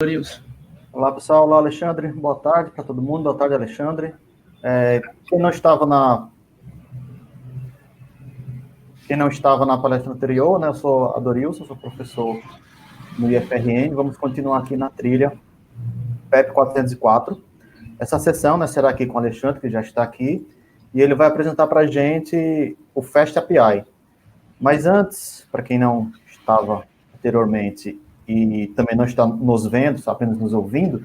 Dorilson. Olá, pessoal. Olá, Alexandre. Boa tarde para todo mundo. Boa tarde, Alexandre. Quem não estava na palestra anterior, né? Eu sou Adorilson, sou professor no IFRN. Vamos continuar aqui na trilha PEP 404. Essa sessão, né, será aqui com o Alexandre, que já está aqui, e ele vai apresentar para a gente o Fast API. Mas antes, para quem não estava anteriormente e também não está nos vendo, apenas nos ouvindo,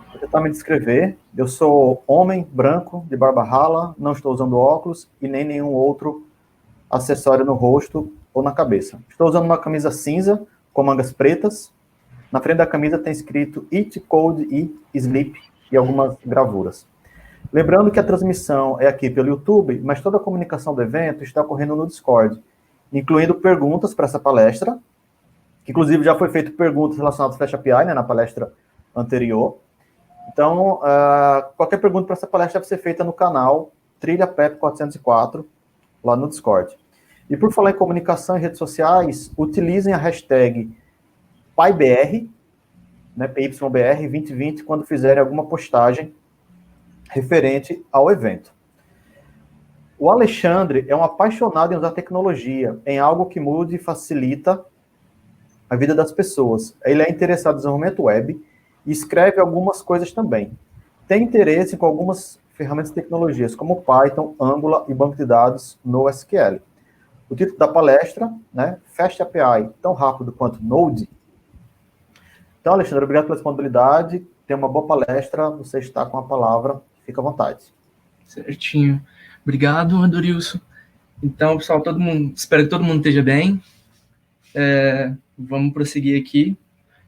vou tentar me descrever. Eu sou homem, branco, de barba rala, não estou usando óculos e nem nenhum outro acessório no rosto ou na cabeça. Estou usando uma camisa cinza com mangas pretas. Na frente da camisa tem escrito Eat, Cold e Sleep e algumas gravuras. Lembrando que a transmissão é aqui pelo YouTube, mas toda a comunicação do evento está ocorrendo no Discord, incluindo perguntas para essa palestra, que inclusive já foi feito perguntas relacionadas ao Flash API, né, na palestra anterior. Então, qualquer pergunta para essa palestra deve ser feita no canal Trilha PEP 404, lá no Discord. E por falar em comunicação e redes sociais, utilizem a hashtag PyBR, né, PYBR 2020, quando fizerem alguma postagem referente ao evento. O Alexandre é um apaixonado em usar tecnologia, em algo que mude e facilita a vida das pessoas. Ele é interessado em desenvolvimento web e escreve algumas coisas também. Tem interesse com algumas ferramentas de tecnologias, como Python, Angular e banco de dados no SQL. O título da palestra, né, Fast API, tão rápido quanto Node. Então, Alexandre, obrigado pela disponibilidade. Tenha uma boa palestra. Você está com a palavra. Fica à vontade. Certinho. Obrigado, Adorilson. Então, pessoal, espero que todo mundo esteja bem. Vamos prosseguir aqui.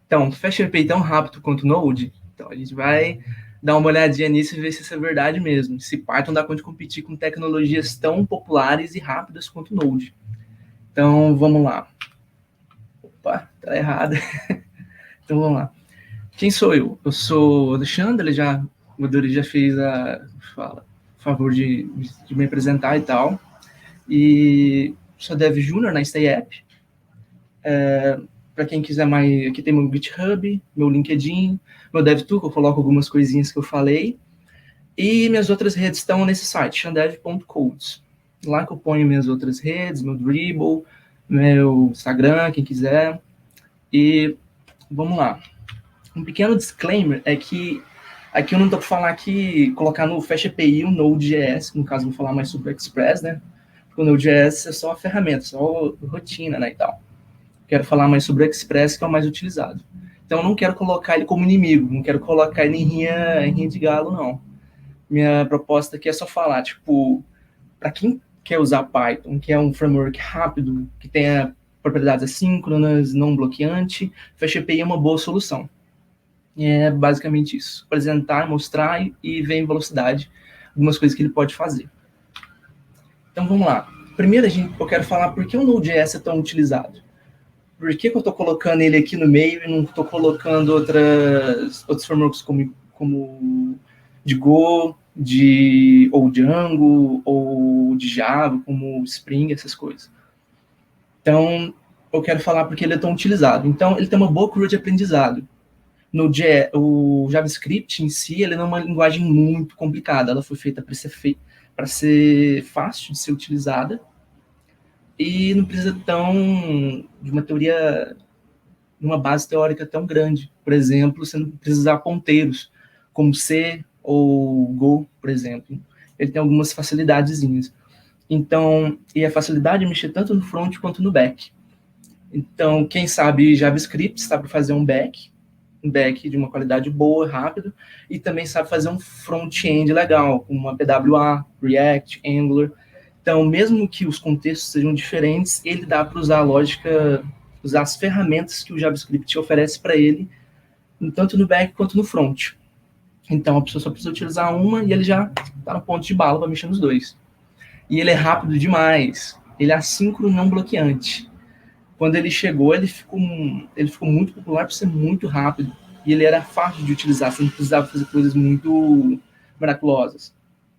Então, Fast API tão rápido quanto Node. Então, a gente vai dar uma olhadinha nisso e ver se isso é verdade mesmo. Se Python dá conta de competir com tecnologias tão populares e rápidas quanto Node. Então, vamos lá. Opa, tá errado. Então, vamos lá. Quem sou eu? Eu sou o Alexandre, o Adori já fez o favor de me apresentar e tal. E sou Dev Júnior na Stay App. Para quem quiser mais, aqui tem meu GitHub, meu LinkedIn, meu DevTool, que eu coloco algumas coisinhas que eu falei. E minhas outras redes estão nesse site, xandev.codes. Lá que eu ponho minhas outras redes, meu Dribbble, meu Instagram, quem quiser. E vamos lá. Um pequeno disclaimer é que aqui eu não estou para falar que colocar no Fast API o Node.js, no caso vou falar mais sobre o Express, né? Porque o Node.js é só a ferramenta, só rotina, né, e tal. Quero falar mais sobre o Express, que é o mais utilizado. Então eu não quero colocar ele como inimigo, não quero colocar ele em rinha de galo, não. Minha proposta aqui é só falar, tipo, para quem quer usar Python, que é um framework rápido, que tenha propriedades assíncronas, não bloqueante, Fast API é uma boa solução. É basicamente isso. Apresentar, mostrar e ver em velocidade algumas coisas que ele pode fazer. Então, vamos lá. Primeiro, eu quero falar por que o Node.js é tão utilizado. Por que eu estou colocando ele aqui no meio e não estou colocando outros frameworks como de Go, ou Django, ou de Java, como Spring, essas coisas. Então, eu quero falar porque ele é tão utilizado. Então, ele tem uma boa curva de aprendizado. O JavaScript em si, ele não é uma linguagem muito complicada. Ela foi feita para ser fácil de ser utilizada e não precisa de uma base teórica tão grande. Por exemplo, você não precisa usar ponteiros, como C ou Go, por exemplo. Ele tem algumas facilidadezinhas. Então, e a facilidade de mexer tanto no front quanto no back. Então, quem sabe JavaScript sabe fazer um back de uma qualidade boa, rápido, e também sabe fazer um front-end legal, como uma PWA, React, Angular. Então, mesmo que os contextos sejam diferentes, ele dá para usar a lógica, usar as ferramentas que o JavaScript oferece para ele, tanto no back quanto no front. Então, a pessoa só precisa utilizar uma e ele já está no ponto de bala para mexer nos dois. E ele é rápido demais. Ele é assíncrono não bloqueante. Quando ele chegou, ele ficou muito popular por ser muito rápido. E ele era fácil de utilizar, você não precisava fazer coisas muito miraculosas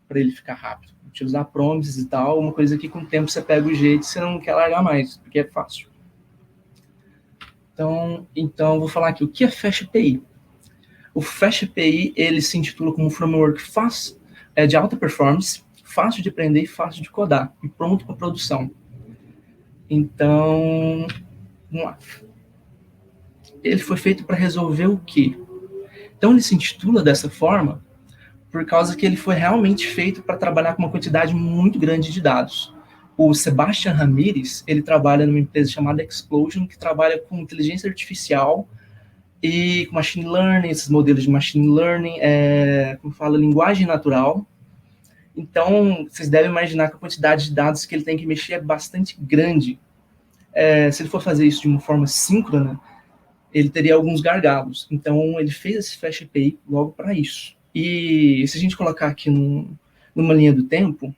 para ele ficar rápido. Utilizar promises e tal, uma coisa que com o tempo você pega o jeito e você não quer largar mais, porque é fácil. Então vou falar aqui, o que é Fast API? O FastAPI, ele se intitula como um framework de alta performance, fácil de aprender e fácil de codar, e pronto para produção. Então, vamos lá. Ele foi feito para resolver o quê? Então, ele se intitula dessa forma por causa que ele foi realmente feito para trabalhar com uma quantidade muito grande de dados. O Sebastian Ramirez, ele trabalha numa empresa chamada Explosion, que trabalha com inteligência artificial e com machine learning, esses modelos de machine learning, como fala, linguagem natural. Então, vocês devem imaginar que a quantidade de dados que ele tem que mexer é bastante grande. Se ele for fazer isso de uma forma síncrona, ele teria alguns gargalos. Então, ele fez esse FastAPI logo para isso. E se a gente colocar aqui numa linha do tempo,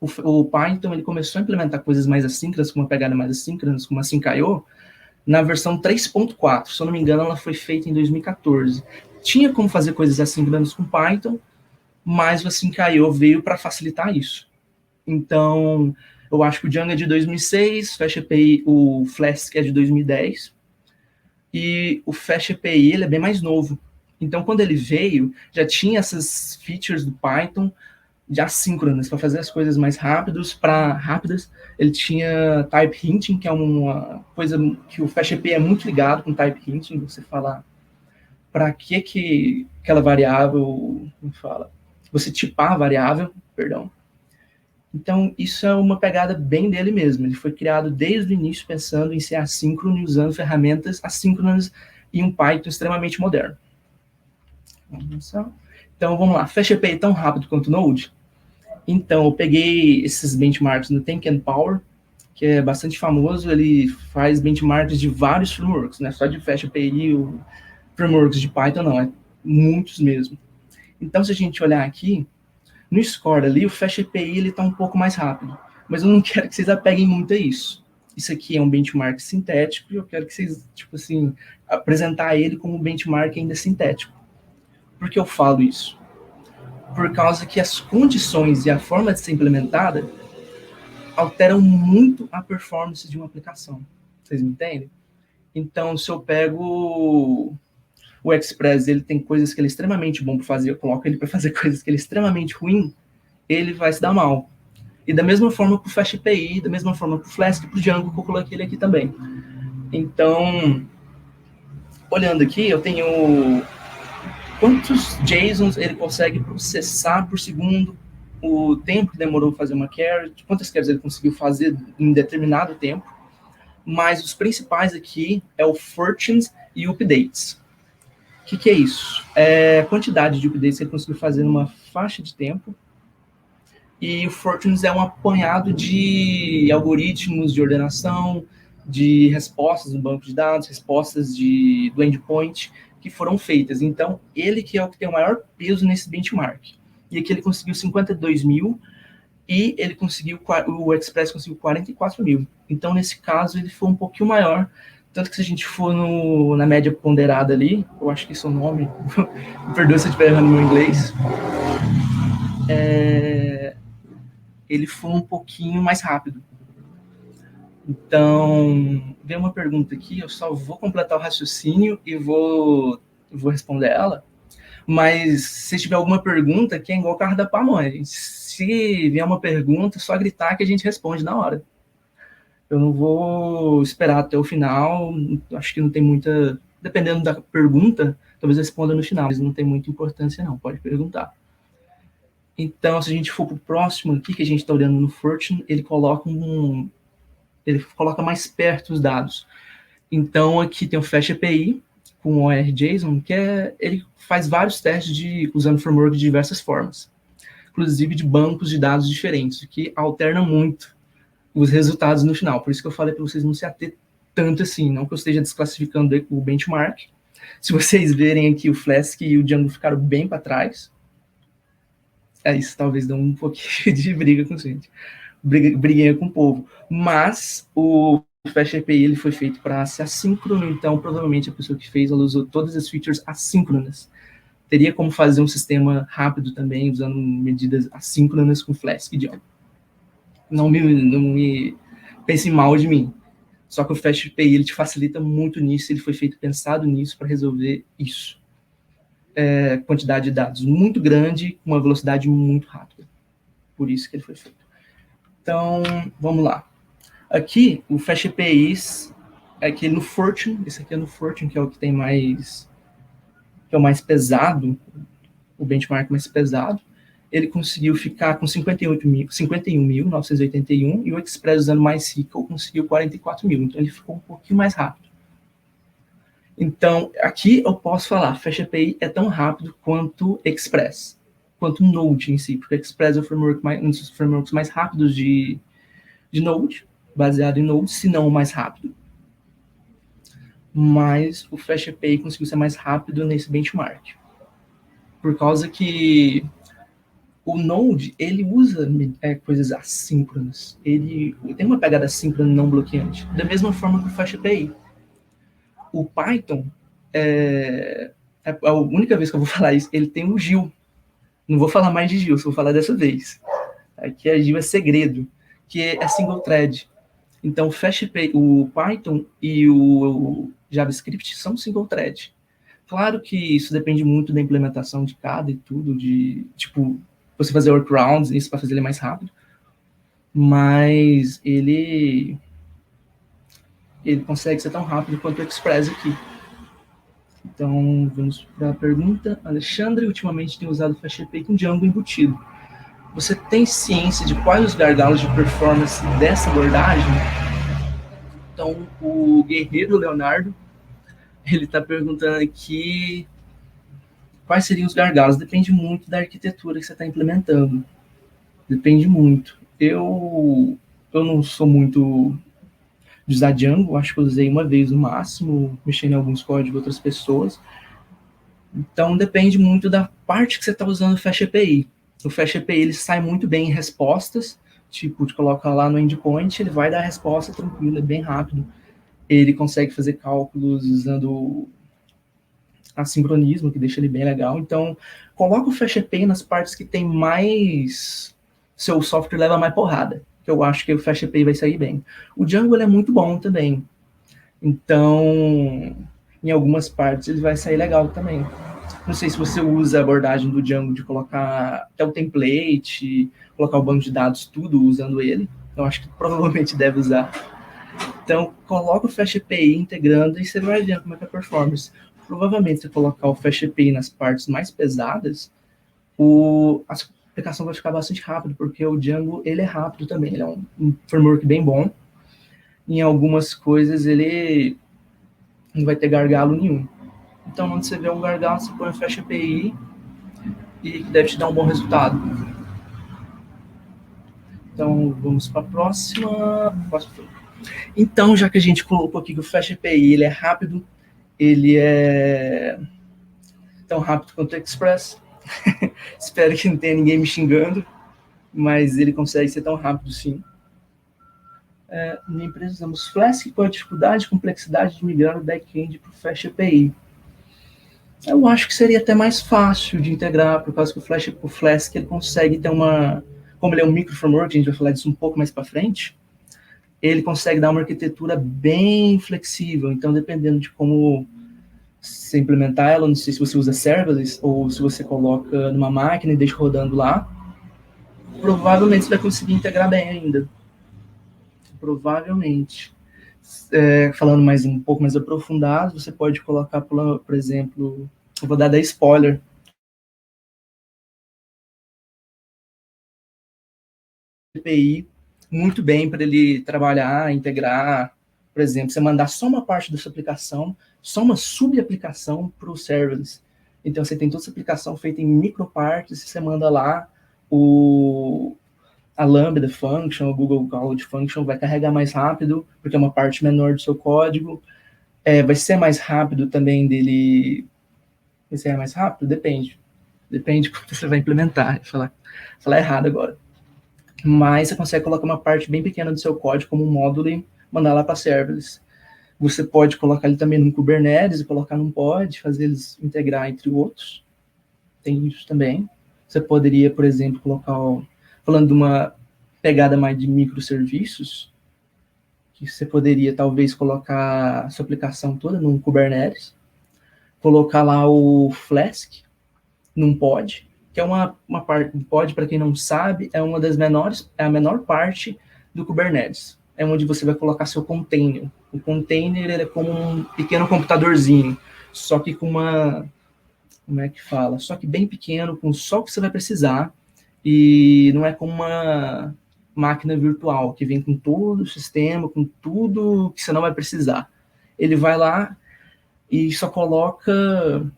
o Python ele começou a implementar coisas mais assíncronas, com uma pegada mais assíncrona, como a Async.io, na versão 3.4. Se eu não me engano, ela foi feita em 2014. Tinha como fazer coisas assíncronas com Python, mas o Async.io veio para facilitar isso. Então, eu acho que o Django é de 2006, FastAPI, o Flask é de 2010, e o FastAPI ele é bem mais novo. Então, quando ele veio, já tinha essas features do Python de assíncronas, para fazer as coisas mais rápidas. Ele tinha type hinting, que é uma coisa que o FastAPI é muito ligado com type hinting, você falar para que aquela variável, como fala, você tipar a variável, perdão. Então, isso é uma pegada bem dele mesmo. Ele foi criado desde o início pensando em ser assíncrono e usando ferramentas assíncronas e um Python extremamente moderno. Então, vamos lá. FastAPI é tão rápido quanto o Node? Então, eu peguei esses benchmarks no Think and Power, que é bastante famoso. Ele faz benchmarks de vários frameworks, né? Só de FastAPI, frameworks de Python, não. É muitos mesmo. Então, se a gente olhar aqui, no score ali, o FastAPI ele está um pouco mais rápido. Mas eu não quero que vocês apeguem muito a isso. Isso aqui é um benchmark sintético e eu quero que vocês, tipo assim, apresentar ele como um benchmark ainda sintético. Por que eu falo isso? Por causa que as condições e a forma de ser implementada alteram muito a performance de uma aplicação. Vocês me entendem? Então, se eu pego o Express, ele tem coisas que ele é extremamente bom para fazer, eu coloco ele para fazer coisas que ele é extremamente ruim, ele vai se dar mal. E da mesma forma para o FastAPI, da mesma forma para o Flask e para o Django, que eu coloquei ele aqui também. Então, olhando aqui, eu tenho quantos JSONs ele consegue processar por segundo, o tempo que demorou fazer uma query, quantas queries ele conseguiu fazer em determinado tempo, mas os principais aqui é o fortunes e updates. O que é isso? É a quantidade de updates que ele conseguiu fazer numa faixa de tempo, e o fortunes é um apanhado de algoritmos de ordenação, de respostas no banco de dados, respostas do endpoint, que foram feitas. Então, ele que é o que tem o maior peso nesse benchmark. E aqui ele conseguiu 52 mil, e ele conseguiu, o Express conseguiu 44 mil. Então, nesse caso, ele foi um pouquinho maior. Tanto que se a gente for na média ponderada ali, eu acho que esse é o nome, me perdoa se eu estiver errando no meu inglês, ele foi um pouquinho mais rápido. Então, veio uma pergunta aqui, eu só vou completar o raciocínio e vou responder ela. Mas se tiver alguma pergunta, que é igual o carro da pamonha. Se vier uma pergunta, é só gritar que a gente responde na hora. Eu não vou esperar até o final, acho que não tem muita... Dependendo da pergunta, talvez eu responda no final, mas não tem muita importância não, pode perguntar. Então, se a gente for para o próximo aqui, que a gente está olhando no Fortune, ele coloca mais perto os dados. Então, aqui tem o FastAPI com o ORJSON, que ele faz vários testes usando framework de diversas formas, inclusive de bancos de dados diferentes, que alterna muito os resultados no final. Por isso que eu falei para vocês não se ater tanto assim, não que eu esteja desclassificando o benchmark. Se vocês verem aqui, o Flask e o Django ficaram bem para trás. Isso talvez dê um pouquinho de briga com a gente. Briguinha com o povo. Mas o FastAPI ele foi feito para ser assíncrono, então provavelmente a pessoa que fez, ela usou todas as features assíncronas. Teria como fazer um sistema rápido também, usando medidas assíncronas com Flask e Django. Não me pense mal de mim. Só que o FastAPI ele te facilita muito nisso, ele foi feito pensado nisso para resolver isso. quantidade de dados muito grande, com uma velocidade muito rápida. Por isso que ele foi feito. Então, vamos lá. Aqui, o Fast APIs é aquele no Fortune, esse aqui é no Fortune, que é o que tem mais, que é o mais pesado, o benchmark mais pesado. Ele conseguiu ficar com 51.981 e o Express usando MySQL conseguiu 44 mil. Então, ele ficou um pouquinho mais rápido. Então, aqui eu posso falar, Fast API é tão rápido quanto Express, quanto Node em si, porque Express é um dos frameworks mais rápidos de Node, baseado em Node, se não o mais rápido. Mas o Fast API conseguiu ser mais rápido nesse benchmark. Por causa que o Node, ele usa coisas assíncronas. Ele tem uma pegada assíncrona não bloqueante. Da mesma forma que o Fast API. O Python, a única vez que eu vou falar isso, ele tem o GIL. Não vou falar mais de GIL, só vou falar dessa vez. Aqui a GIL é segredo, que é single thread. Então, o Python e o JavaScript são single thread. Claro que isso depende muito da implementação de cada e tudo, de, tipo, você fazer workarounds, isso para fazer ele mais rápido. Mas ele consegue ser tão rápido quanto o Express aqui. Então, vamos para a pergunta. Alexandre, ultimamente tem usado o Fast API com Django embutido. Você tem ciência de quais os gargalos de performance dessa abordagem? Então, o Guerreiro Leonardo, ele está perguntando aqui quais seriam os gargalos. Depende muito da arquitetura que você está implementando. Depende muito. Eu não sou muito de usar Django, acho que eu usei uma vez no máximo, mexendo em alguns códigos de outras pessoas. Então, depende muito da parte que você está usando o Fast API. O Fast API, ele sai muito bem em respostas, tipo, de colocar lá no endpoint, ele vai dar a resposta tranquila, bem rápido. Ele consegue fazer cálculos usando assincronismo, que deixa ele bem legal. Então, coloca o Fast API nas partes que tem mais... seu software leva mais porrada, que eu acho que o Fast API vai sair bem. O Django, ele é muito bom também. Então, em algumas partes, ele vai sair legal também. Não sei se você usa a abordagem do Django de colocar até o template, colocar o banco de dados, tudo usando ele. Eu acho que provavelmente deve usar. Então, coloca o Fast API integrando e você vai ver como é que é a performance. Provavelmente, se você colocar o Fast API nas partes mais pesadas, a aplicação vai ficar bastante rápido, porque o Django, ele é rápido também. Ele é um framework bem bom. Em algumas coisas, ele não vai ter gargalo nenhum. Então, onde você vê um gargalo, você põe o Fast API e que deve te dar um bom resultado. Então, vamos para a próxima. Então, já que a gente colocou aqui que o Fast API ele é rápido, ele é tão rápido quanto o Express. Espero que não tenha ninguém me xingando, mas ele consegue ser tão rápido, sim. Na empresa usamos Flask. Qual a dificuldade e complexidade de migrar o back-end para o Fast API? Eu acho que seria até mais fácil de integrar, por causa que o Flask ele consegue ter uma... Como ele é um micro framework, a gente vai falar disso um pouco mais para frente, ele consegue dar uma arquitetura bem flexível. Então, dependendo de como você implementar ela, não sei se você usa serverless ou se você coloca numa máquina e deixa rodando lá, provavelmente você vai conseguir integrar bem ainda. Provavelmente. Falando um pouco mais aprofundado, você pode colocar, por exemplo, eu vou dar spoiler. API muito bem para ele trabalhar, integrar, por exemplo, você mandar só uma parte da sua aplicação, só uma sub-aplicação para o serverless. Então, você tem toda essa aplicação feita em micropartes, você manda lá a Lambda Function, o Google Cloud Function vai carregar mais rápido, porque é uma parte menor do seu código. Vai ser mais rápido também dele... Vai ser mais rápido? Depende. Depende de como você vai implementar. Falar errado agora. Mas você consegue colocar uma parte bem pequena do seu código como um módulo e mandar lá para serverless. Você pode colocar ele também no Kubernetes e colocar num pod, fazer eles integrar entre outros. Tem isso também. Você poderia, por exemplo, colocar... Falando de uma pegada mais de microserviços, que você poderia, talvez, colocar a sua aplicação toda num Kubernetes. colocar lá o Flask num pod, que é uma parte, pod, para quem não sabe, é uma das menores, é a menor parte do Kubernetes. É onde você vai colocar seu container. O container ele é como um pequeno computadorzinho, só que com uma, como é que fala? Só que bem pequeno, com só o que você vai precisar, e não é como uma máquina virtual, que vem com todo o sistema, com tudo que você não vai precisar. Ele vai lá e só coloca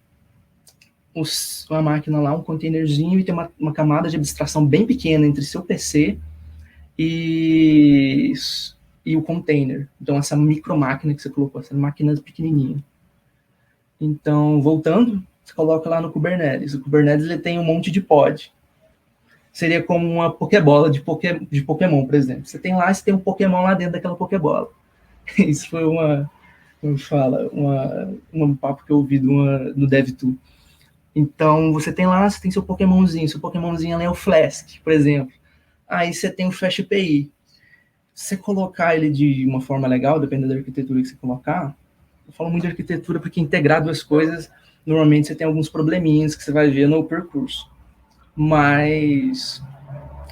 uma máquina lá, um containerzinho, e tem uma camada de abstração bem pequena entre seu PC e, e o container. Então, essa micro máquina que você colocou, essa máquina pequenininha. Então, voltando, você coloca lá no Kubernetes. O Kubernetes ele tem um monte de pod. Seria como uma Pokébola de Pokémon, por exemplo. Você tem lá, você tem um Pokémon lá dentro daquela Pokébola. Isso foi como fala, um papo que eu ouvi no DevTool. Então, você tem lá, você tem seu Pokémonzinho ali é o Flask, por exemplo. Aí você tem o FastAPI. Se você colocar ele de uma forma legal, dependendo da arquitetura que você colocar, eu falo muito de arquitetura porque integrar duas coisas, normalmente você tem alguns probleminhas que você vai ver no percurso. Mas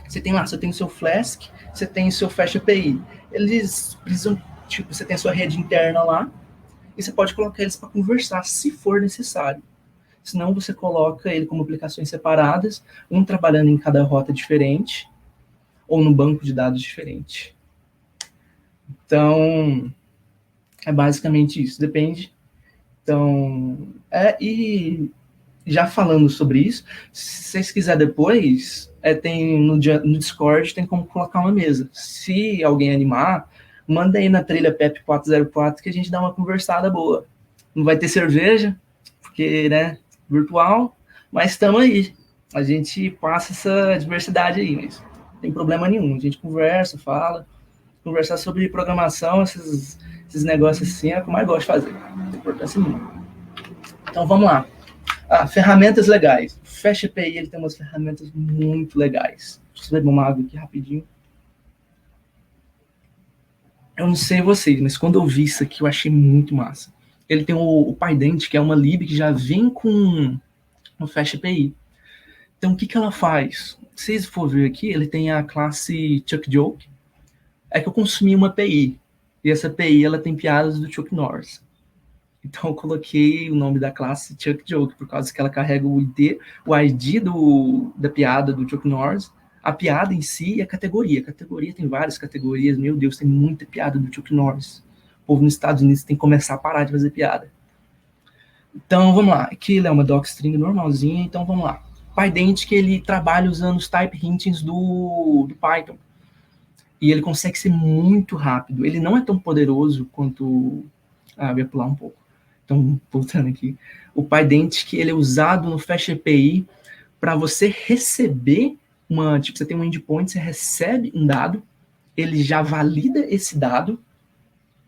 você tem lá, você tem o seu Flask, você tem o seu FastAPI. Eles precisam, tipo, você tem a sua rede interna lá, e você pode colocar eles para conversar, se for necessário. Senão você coloca ele como aplicações separadas, um trabalhando em cada rota diferente, ou no banco de dados diferente. Então, é basicamente isso, depende. Então, e já falando sobre isso, se vocês quiserem depois, tem no Discord, tem como colocar uma mesa. Se alguém animar, manda aí na trilha PEP 404 que a gente dá uma conversada boa. Não vai ter cerveja, porque, né, virtual, mas estamos aí. A gente passa essa diversidade aí, mas não tem problema nenhum. A gente conversa, fala. Conversar sobre programação, esses negócios assim, é o que eu mais gosto de fazer. Não tem importância nenhuma. Então, vamos lá. Ferramentas legais. O FastAPI, ele tem umas ferramentas muito legais. Deixa eu beber uma água aqui rapidinho. Eu não sei vocês, mas quando eu vi isso aqui, eu achei muito massa. Ele tem o PyDent, que é uma lib que já vem com o FastAPI. Então, o que ela faz? Se vocês for ver aqui, ele tem a classe ChuckJoke. É que eu consumi uma API. E essa API, ela tem piadas do Chuck Norris. Então, eu coloquei o nome da classe ChuckJoke, por causa que ela carrega o ID da piada do Chuck Norris, a piada em si e a categoria. A categoria tem várias categorias. Meu Deus, tem muita piada do Chuck Norris. O povo nos Estados Unidos tem que começar a parar de fazer piada. Então, vamos lá. Aqui é uma docstring normalzinha, então vamos lá. PyDent, que ele trabalha usando os type hintings do Python. E ele consegue ser muito rápido. Ele não é tão poderoso quanto... eu ia pular um pouco. Então, voltando aqui. O PyDent, que ele é usado no FastAPI para você receber tipo, você tem um endpoint, você recebe um dado, ele já valida esse dado.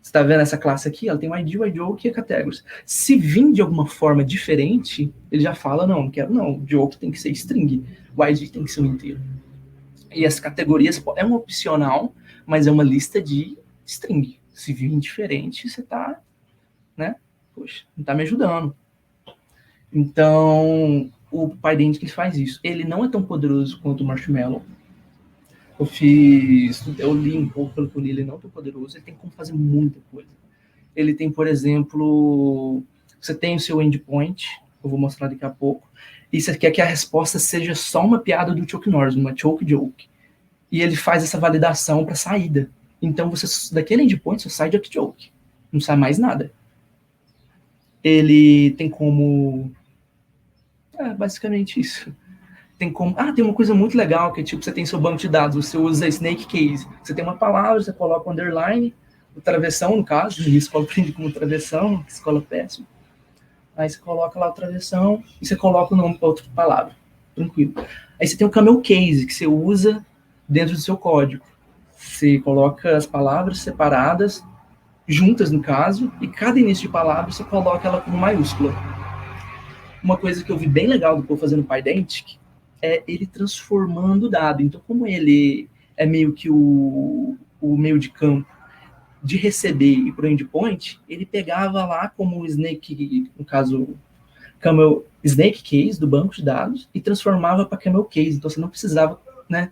Você está vendo essa classe aqui? Ela tem o ID, o iJoke e a categories. Se vir de alguma forma diferente, ele já fala, não quero não. O joke tem que ser string. O ID tem que ser um inteiro. E as categorias é um opcional, mas é uma lista de string. Se vir diferente, você está, né? Poxa, não está me ajudando. Então, o PyDent que faz isso. Ele não é tão poderoso quanto o Marshmallow. Eu li um pouco pelo que eu li, ele não é tão poderoso, ele tem como fazer muita coisa. Ele tem, por exemplo, você tem o seu endpoint, eu vou mostrar daqui a pouco, e você quer que a resposta seja só uma piada do Chuck Norris, uma choke joke. E ele faz essa validação para saída. Então, daquele endpoint, só sai de joke. Não sai mais nada. Ele tem como... basicamente isso. Tem como... tem uma coisa muito legal, que é tipo, você tem seu banco de dados, você usa snake case. Você tem uma palavra, você coloca o underline, o travessão, no caso, a escola aprende como travessão, escola péssima. Aí você coloca lá o travessão e você coloca o nome para outra palavra. Tranquilo. Aí você tem o camel case, que você usa dentro do seu código. Você coloca as palavras separadas, juntas no caso, e cada início de palavra você coloca ela como maiúscula. Uma coisa que eu vi bem legal do povo fazendo PyDent é ele transformando o dado. Então, como ele é meio que o meio de campo de receber e para o endpoint, ele pegava lá como o snake, no caso, Camel Snake Case do banco de dados e transformava para Camel Case. Então você não precisava, né,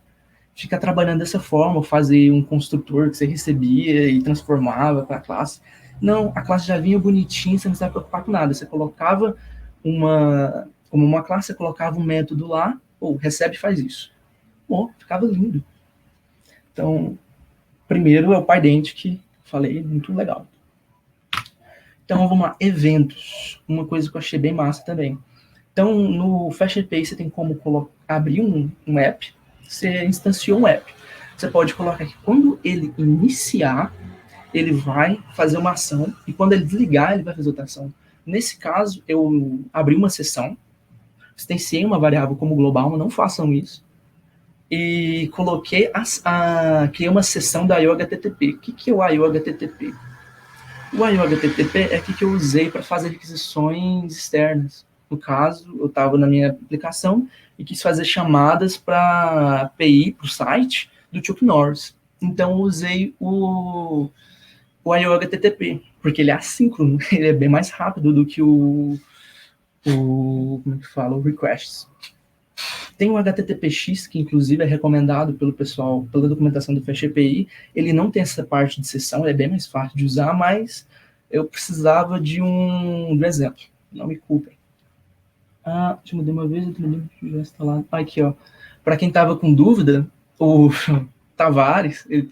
ficar trabalhando dessa forma, fazer um construtor que você recebia e transformava para a classe. Não, a classe já vinha bonitinha, você não precisava preocupar com nada. Você colocava como uma classe, você colocava um método lá, ou recebe e faz isso. Bom, ficava lindo. Então, primeiro é o PyDent, que falei, muito legal. Então, vamos lá, eventos. Uma coisa que eu achei bem massa também. Então, no FastAPI, você tem como abrir um app, você instanciou um app. Você pode colocar que quando ele iniciar, ele vai fazer uma ação, e quando ele desligar, ele vai fazer outra ação. Nesse caso, eu abri uma sessão, instanciei uma variável como global, mas não façam isso, e coloquei criei uma sessão da IO-HTTP. O que é o IO-HTTP? O IO-HTTP é o que eu usei para fazer requisições externas. No caso, eu estava na minha aplicação e quis fazer chamadas para API, para o site do Chuck Norris. Então, eu usei o IO-HTTP, porque ele é assíncrono, ele é bem mais rápido do que como é que fala? O requests. Tem o HTTPX, que inclusive é recomendado pelo pessoal, pela documentação do FastAPI. Ele não tem essa parte de sessão, ele é bem mais fácil de usar, mas eu precisava de um exemplo. Não me culpem. Deixa eu mudar uma vez, eu mudei já instalado. Aqui, ó. Para quem estava com dúvida, o Tavares, ele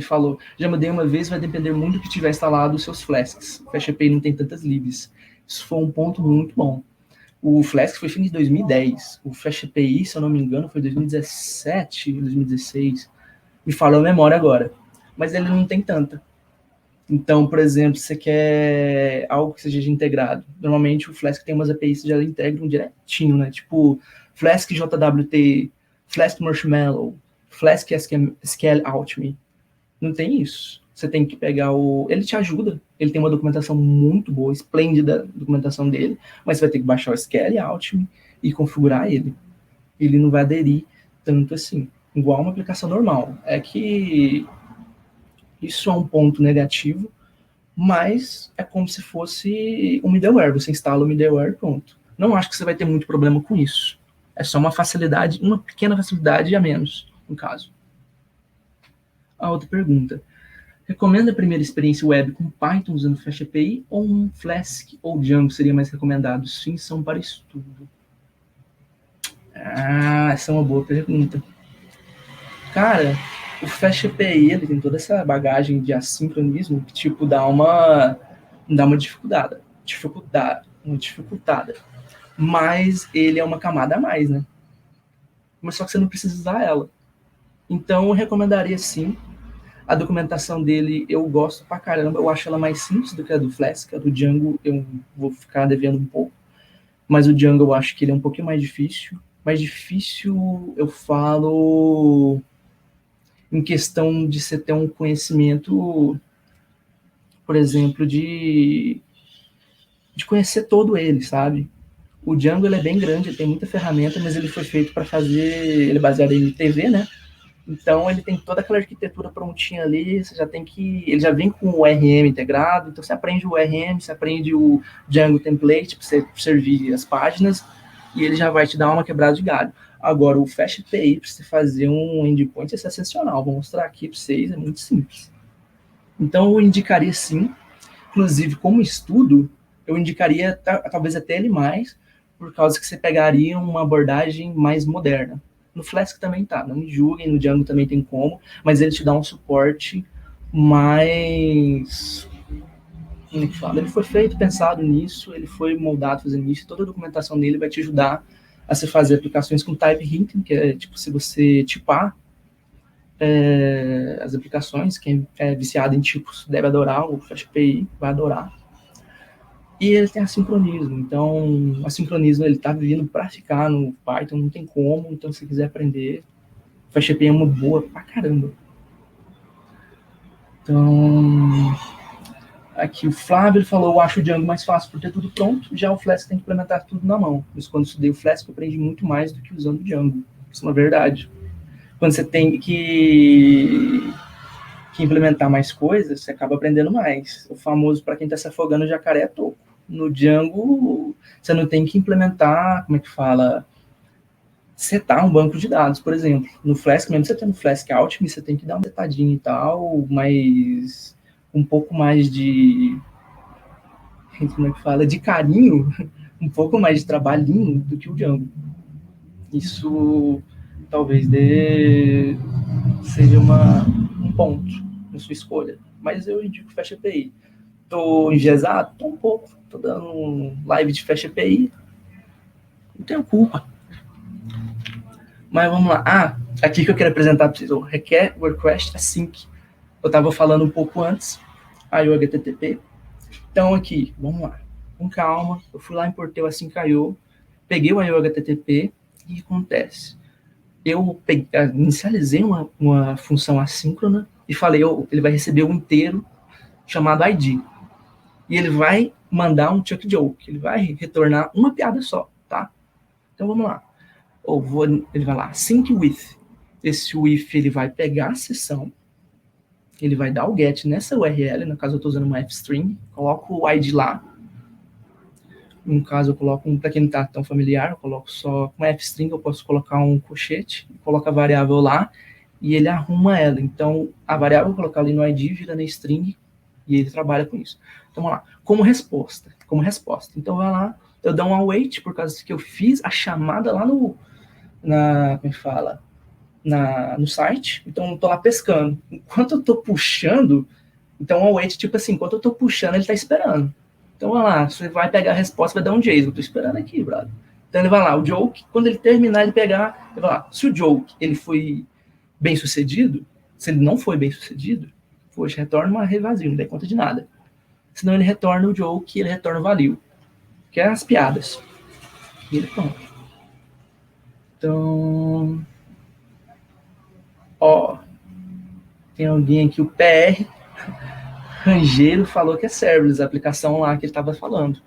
falou, já mudei uma vez, vai depender muito do que tiver instalado os seus flasks. O FastAPI não tem tantas libs. Isso foi um ponto muito bom. O Flask foi feito em 2010. O FastAPI, se eu não me engano, foi 2017, 2016. Me falou a memória agora. Mas ele não tem tanta. Então, por exemplo, você quer algo que seja integrado. Normalmente o Flask tem umas APIs que já integram direitinho, né? Tipo Flask JWT, Flask Marshmallow, Flask SQL Alchemy. Não tem isso. Você tem que pegar ele te ajuda. Ele tem uma documentação muito boa, esplêndida a documentação dele, mas você vai ter que baixar o SQL Alchemy e configurar ele. Ele não vai aderir tanto assim, igual uma aplicação normal. É que isso é um ponto negativo, mas é como se fosse um middleware. Você instala o middleware e pronto. Não acho que você vai ter muito problema com isso. É só uma facilidade, uma pequena facilidade a menos, no caso. A outra pergunta. Recomenda a primeira experiência web com Python usando FastAPI ou um Flask ou Django seria mais recomendado? Sim, são para estudo. Essa é uma boa pergunta. Cara, o FastAPI, ele tem toda essa bagagem de assincronismo que, tipo, dá uma dificultada. Mas ele é uma camada a mais, né? Mas só que você não precisa usar ela. Então, eu recomendaria, sim. A documentação dele eu gosto pra caramba, eu acho ela mais simples do que a do Flask. A do Django eu vou ficar devendo um pouco, mas o Django eu acho que ele é um pouquinho mais difícil. Mais difícil eu falo em questão de você ter um conhecimento, por exemplo, de conhecer todo ele, sabe? O Django ele é bem grande, ele tem muita ferramenta, mas ele foi feito para fazer, ele é baseado em TV, né? Então, ele tem toda aquela arquitetura prontinha ali, você já tem que... Ele já vem com o RM integrado, então você aprende o RM, você aprende o Django Template para você servir as páginas, e ele já vai te dar uma quebrada de galho. Agora, o FastAPI, para você fazer um endpoint, é sensacional. Vou mostrar aqui para vocês, é muito simples. Então, eu indicaria sim, inclusive como estudo, eu indicaria talvez até ele mais, por causa que você pegaria uma abordagem mais moderna. No Flask também tá, não me julguem, no Django também tem como, mas ele te dá um suporte mais... Como que fala? Ele foi feito, pensado nisso, ele foi moldado fazendo isso, toda a documentação dele vai te ajudar a se fazer aplicações com type hinting, que é tipo, se você tipar as aplicações, quem é viciado em tipos deve adorar, o FastAPI vai adorar. E ele tem assincronismo, então o assincronismo ele tá vindo para ficar no Python, não tem como, então se quiser aprender, o FastAPI é uma boa pra caramba. Então, aqui o Flávio falou, eu acho o Django mais fácil por ter tudo pronto, já o Flask tem que implementar tudo na mão. Mas quando eu estudei o Flask, eu aprendi muito mais do que usando o Django, isso é uma verdade. Quando você tem que implementar mais coisas, você acaba aprendendo mais. O famoso, para quem está se afogando, jacaré é toco. No Django, você não tem que implementar, como é que fala, setar um banco de dados, por exemplo. No Flask, mesmo você tendo Flask Alchemy, você tem que dar uma setadinha e tal, mas um pouco mais de, como é que fala, de carinho, um pouco mais de trabalhinho do que o Django. Isso talvez seja um ponto na sua escolha. Mas eu indico Fast API. Tô engesado? Tô um pouco. Tô dando um live de Fast API. Não tenho culpa. Mas vamos lá. Aqui que eu quero apresentar para vocês. O requer request async. Eu estava falando um pouco antes. IO HTTP. Então aqui, vamos lá. Com calma. Eu fui lá, importei o async.io. Peguei o IO HTTP. E o que acontece? Eu inicializei uma função assíncrona e falei, ele vai receber um inteiro chamado ID. E ele vai mandar um chuck joke. Ele vai retornar uma piada só, tá? Então vamos lá. Ele vai lá, sync with. Esse with, ele vai pegar a sessão, ele vai dar o get nessa URL, no caso eu estou usando uma fstring, coloco o ID lá. No caso eu coloco, para quem não está tão familiar, eu coloco só uma fstring, eu posso colocar um colchete, coloco a variável lá, e ele arruma ela. Então a variável eu vou colocar ali no ID, vira na string, e ele trabalha com isso. Então vamos lá, como resposta. Então vai lá, eu dou um await, por causa que eu fiz a chamada lá como é que fala? No site, então eu tô lá pescando. Enquanto eu tô puxando, então o await, tipo assim, enquanto eu tô puxando, ele tá esperando. Então vai lá, você vai pegar a resposta, vai dar um JSON, eu tô esperando aqui, brother. Então ele vai lá, o joke, quando ele terminar de pegar, ele vai lá, se o joke, ele foi bem sucedido, se ele não foi bem sucedido, poxa, retorna uma array vazio, não dá conta de nada. Senão ele retorna o joke e ele retorna o value, que é as piadas. E ele pronto. Então, tem alguém aqui, o PR Rangeiro falou que é serverless, a aplicação lá que ele estava falando.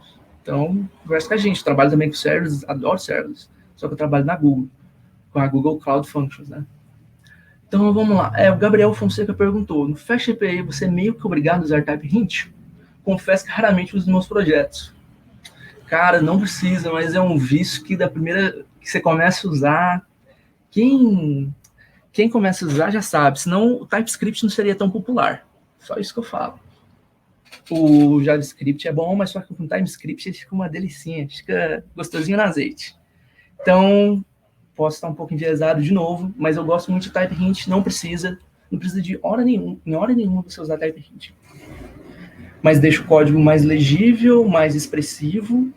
Então, conversa com a gente, trabalho também com serverless, adoro serverless, só que eu trabalho na Google, com a Google Cloud Functions, né? Então, vamos lá. O Gabriel Fonseca perguntou, no Fast API você é meio que obrigado a usar type hint? Confesso que raramente uso nos meus projetos. Cara, não precisa, mas é um vício que da primeira que você começa a usar, quem começa a usar já sabe, senão o TypeScript não seria tão popular. Só isso que eu falo. O JavaScript é bom, mas só que com TypeScript ele fica uma delicinha, fica gostosinho no azeite. Então, posso estar um pouco enviesado de novo, mas eu gosto muito de type hint, não precisa de hora nenhuma você usar type hint. Mas deixa o código mais legível, mais expressivo,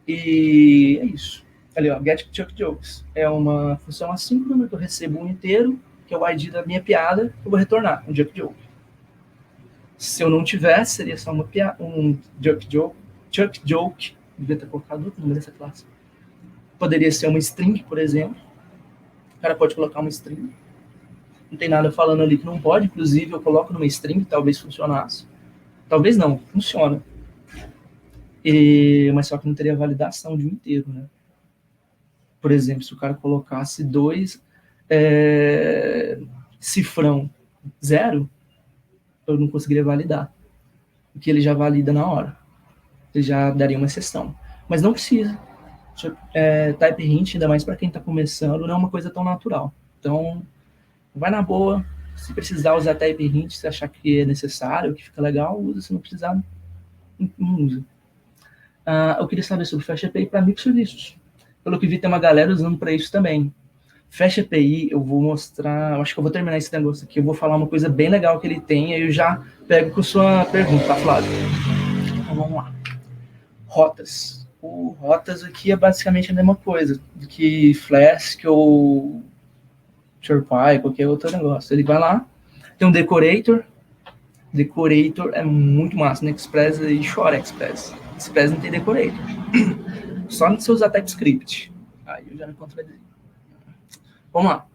e é isso. Ali, ó, get chuck jokes. É uma função assíncrona que eu recebo um inteiro, que é o ID da minha piada, que eu vou retornar, um chuck joke. Se eu não tivesse, seria só um chuck joke, devia ter colocado outro nome dessa classe. Poderia ser uma string, por exemplo. O cara pode colocar uma string. Não tem nada falando ali que não pode, inclusive eu coloco numa string, talvez funcionasse. Talvez não, funciona. Mas só que não teria validação de um inteiro, né? Por exemplo, se o cara colocasse 2 cifrão 0, eu não conseguiria validar. Porque ele já valida na hora. Ele já daria uma exceção. Mas não precisa. Type hint, ainda mais para quem está começando, não é uma coisa tão natural. Então, vai na boa. Se precisar usar type hint, se achar que é necessário, que fica legal, usa. Se não precisar, não usa. Eu queria saber sobre Fast API para microserviços. Pelo que vi, tem uma galera usando para isso também. Fast API, eu vou mostrar, acho que eu vou terminar esse negócio aqui, eu vou falar uma coisa bem legal que ele tem, aí eu já pego com sua pergunta, tá, Flávio? Então, vamos lá. Rotas. O rotas aqui é basicamente a mesma coisa do que Flask ou SharePy, qualquer outro negócio. Ele vai lá, tem um decorator. Decorator é muito massa, no Express e Shore Express. Express não tem decorator. Só se você usar TypeScript. Aí eu já me contradizi. Vamos lá.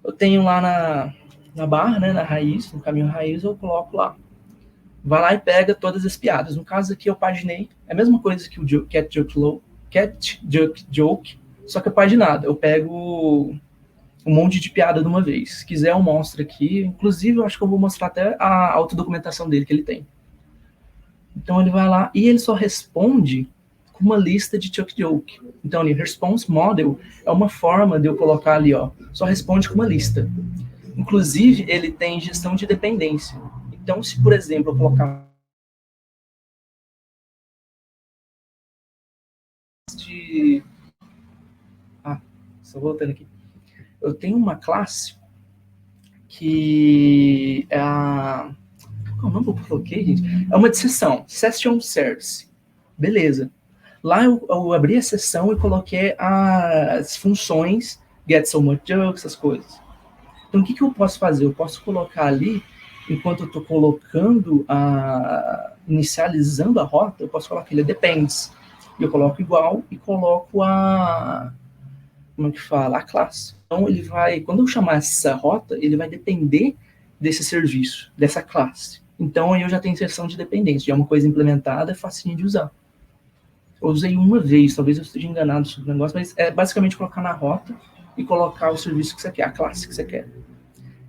Eu tenho lá na barra, né, na raiz, no caminho raiz, eu coloco lá. Vai lá e pega todas as piadas. No caso aqui eu paginei. É a mesma coisa que o Cat Joke, só que é paginado. Eu pego um monte de piada de uma vez. Se quiser eu mostro aqui. Inclusive eu acho que eu vou mostrar até a autodocumentação dele que ele tem. Então ele vai lá e ele só responde com uma lista de choke-joke. Então, o response model é uma forma de eu colocar ali, ó, só responde com uma lista. Inclusive, ele tem gestão de dependência. Então, se, por exemplo, eu colocar de... só voltando aqui. Eu tenho uma classe que é a... Qual é o nome que eu coloquei, gente? É uma de sessão, Session Service. Beleza. Lá eu abri a sessão e coloquei as funções get so much junk, essas coisas. Então, o que eu posso fazer? Eu posso colocar ali, enquanto eu estou colocando inicializando a rota, eu posso colocar ele depends. Eu coloco igual e coloco como é que fala? A classe. Então, ele vai, quando eu chamar essa rota, ele vai depender desse serviço, dessa classe. Então, aí eu já tenho inserção de dependência. Já é uma coisa implementada, é facinho de usar. Eu usei uma vez, talvez eu esteja enganado sobre o negócio, mas é basicamente colocar na rota e colocar o serviço que você quer, a classe que você quer.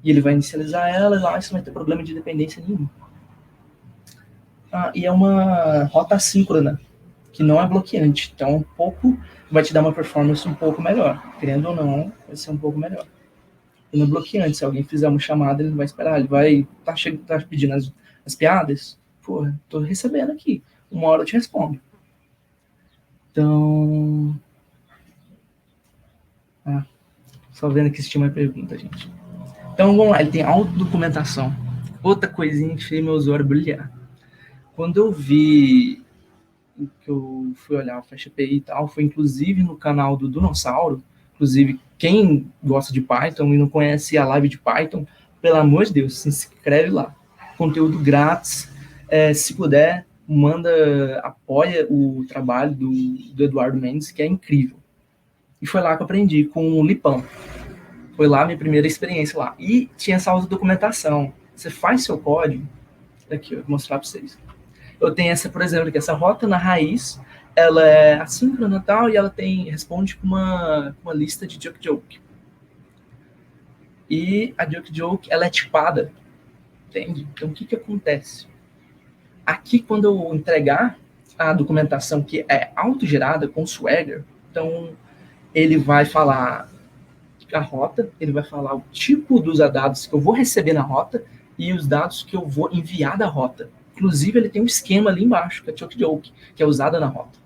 E ele vai inicializar ela e lá você não vai ter problema de dependência nenhum. E é uma rota assíncrona, que não é bloqueante. Então, um pouco vai te dar uma performance um pouco melhor. Querendo ou não, vai ser um pouco melhor. E no bloqueante, se alguém fizer uma chamada, ele não vai esperar. Ele vai tá pedindo as piadas. Pô, tô recebendo aqui. Uma hora eu te respondo. Então... só vendo que se tinha uma pergunta, gente. Então, vamos lá. Ele tem autodocumentação. Outra coisinha que fez meu usuário brilhar. Quando eu vi que eu fui olhar o FlashAPI e tal, foi inclusive no canal do Dinossauro. Inclusive, quem gosta de Python e não conhece a live de Python, pelo amor de Deus, se inscreve lá. Conteúdo grátis. Se puder, apoia o trabalho do Eduardo Mendes, que é incrível. E foi lá que eu aprendi com o Lipão. Foi lá a minha primeira experiência lá. E tinha essa autodocumentação. Você faz seu código. Aqui, eu vou mostrar para vocês. Eu tenho essa, por exemplo, que essa rota na raiz, ela é assíncrona e tal, e ela responde com uma lista de joke. E a joke, ela é tipada, entende? Então, o que acontece? Aqui, quando eu entregar a documentação que é autogerada com Swagger, então, ele vai falar a rota, ele vai falar o tipo dos dados que eu vou receber na rota e os dados que eu vou enviar da rota. Inclusive, ele tem um esquema ali embaixo, que é choke-joke, que é usada na rota.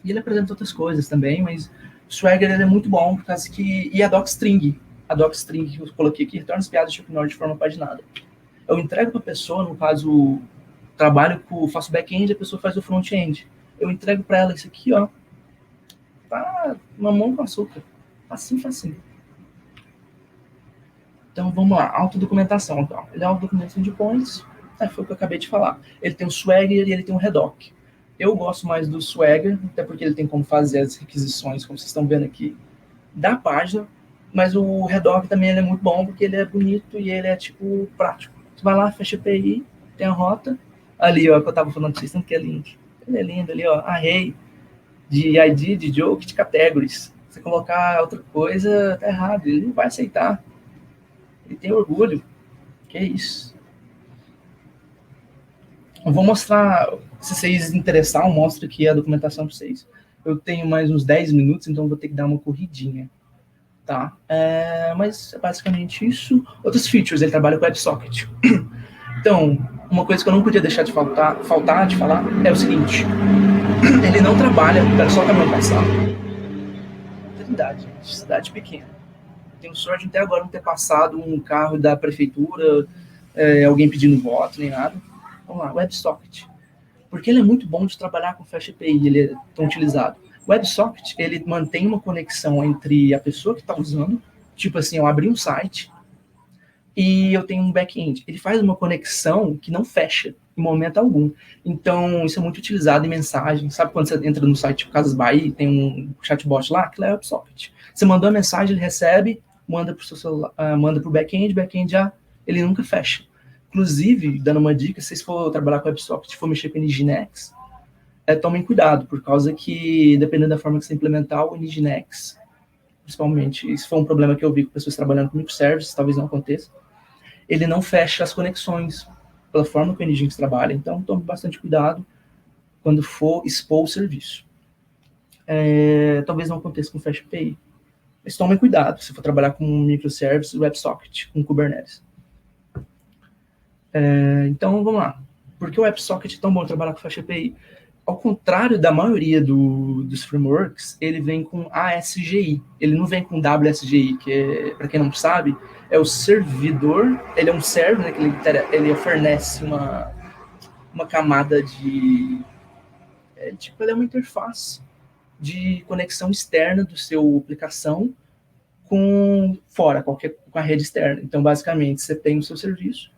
E ele apresenta outras coisas também, mas o Swagger ele é muito bom, por causa que... E a docstring. A docstring que eu coloquei aqui retorna as piadas de Chipnode de forma paginada. Eu entrego para a pessoa, no caso, faço back-end, a pessoa faz o front-end. Eu entrego para ela isso aqui, ó. Tá uma mão com açúcar. Facinho. Então, vamos lá. Autodocumentação. Então. Ele é autodocumentação de points. Foi o que eu acabei de falar. Ele tem o Swagger e ele tem o Redoc. Eu gosto mais do Swagger, até porque ele tem como fazer as requisições, como vocês estão vendo aqui, da página. Mas o Redoc também ele é muito bom, porque ele é bonito e ele é, tipo, prático. Você vai lá, fecha a API, tem a rota. Ali, ó, que eu estava falando para vocês, tanto que é lindo. Ele é lindo ali, ó. Array de ID, de joke, de categories. Se colocar outra coisa, tá errado. Ele não vai aceitar. Ele tem orgulho. Que é isso. Eu vou mostrar, se vocês interessarem, eu mostro aqui a documentação para vocês. Eu tenho mais uns 10 minutos, então vou ter que dar uma corridinha. Tá? Mas é basicamente isso. Outros features, ele trabalha com WebSocket. Então, uma coisa que eu não podia deixar de faltar de falar é o seguinte. Ele não trabalha, quero só o caminhão passar. Verdade, cidade pequena. Tenho sorte até agora não ter passado um carro da prefeitura, alguém pedindo voto, nem nada. Vamos lá, WebSocket. Porque ele é muito bom de trabalhar com FlashAPI, ele é tão utilizado. O WebSocket, ele mantém uma conexão entre a pessoa que está usando, tipo assim, eu abri um site e eu tenho um back-end. Ele faz uma conexão que não fecha em momento algum. Então, isso é muito utilizado em mensagem. Sabe quando você entra no site tipo Casas Bahia, tem um chatbot lá, que é o WebSocket. Você mandou a mensagem, ele recebe, manda para o seu celular, manda para o back-end já, ele nunca fecha. Inclusive, dando uma dica, se vocês for trabalhar com WebSocket e for mexer com Nginx, tomem cuidado, por causa que, dependendo da forma que você implementar, o Nginx, principalmente, isso foi um problema que eu vi com pessoas trabalhando com microservices, talvez não aconteça, ele não fecha as conexões. pela forma que o Nginx trabalha. Então, tome bastante cuidado quando for expor o serviço. Talvez não aconteça com FastAPI, mas tomem cuidado se for trabalhar com microservice, WebSocket, com Kubernetes. Então, vamos lá. Por que o WebSocket é tão bom trabalhar com FastAPI? Ao contrário da maioria dos frameworks, ele vem com ASGI. Ele não vem com WSGI, que, para quem não sabe, é o servidor. Ele é um server, né, que ele fornece uma camada de... ele é uma interface de conexão externa do seu aplicação com a rede externa. Então, basicamente, você tem o seu serviço,